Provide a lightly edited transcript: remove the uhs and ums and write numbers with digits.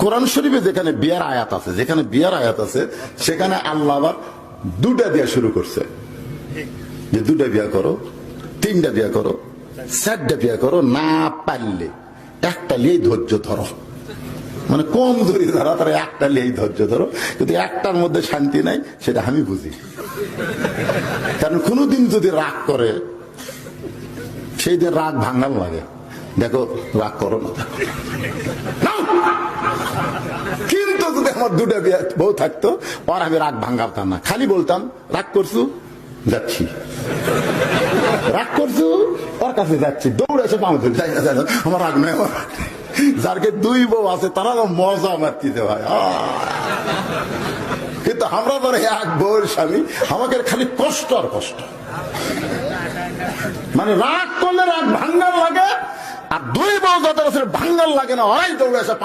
কোরআন শরীফে যেখানে বিয়ার আয়াত আছে, যেখানে বিয়ার আয়াত আছে সেখানে আল্লাহ আবার দুটা বিয়া শুরু করছে, যে দুটা বিয়া করো, তিনটা বিয়া করো, চারটা বিয়া করো, না পারলে একটা নিয়েই ধৈর্য ধরো। মানে কম ধরি ধরা, তারা একটা নিয়েই ধৈর্য ধরো। কিন্তু একটার মধ্যে শান্তি নাই, সেটা আমি বুঝি। কারণ কোনোদিন যদি রাগ করে, সেই দিন রাগ ভাঙাল লাগে। দেখো, রাগ করো না। কিন্তু যদি আমার দুটা বউ থাকতো, আর আমি রাগ ভাঙাতাম না, খালি বলতাম রাগ করছু, যাচ্ছি। রাগ করছু, ওর কাছে যাচ্ছি, দৌড়ে এসে পামে ধরি, যাই না যাই না, আমার রাগ নয়, আমার রাগ নেই। যারকে দুই বউ আছে তারা মজা মারতে হয়। কিন্তু আমরা ধরে এক বউয়ের স্বামী, আমাকে খালি কষ্ট আর কষ্ট। মানে রাগ করলে রাগ ভাঙ্গার লাগে, আর দুই বউ যাদের আছে ভাঙ্গার লাগে না, ওরাই দৌড়ে এসে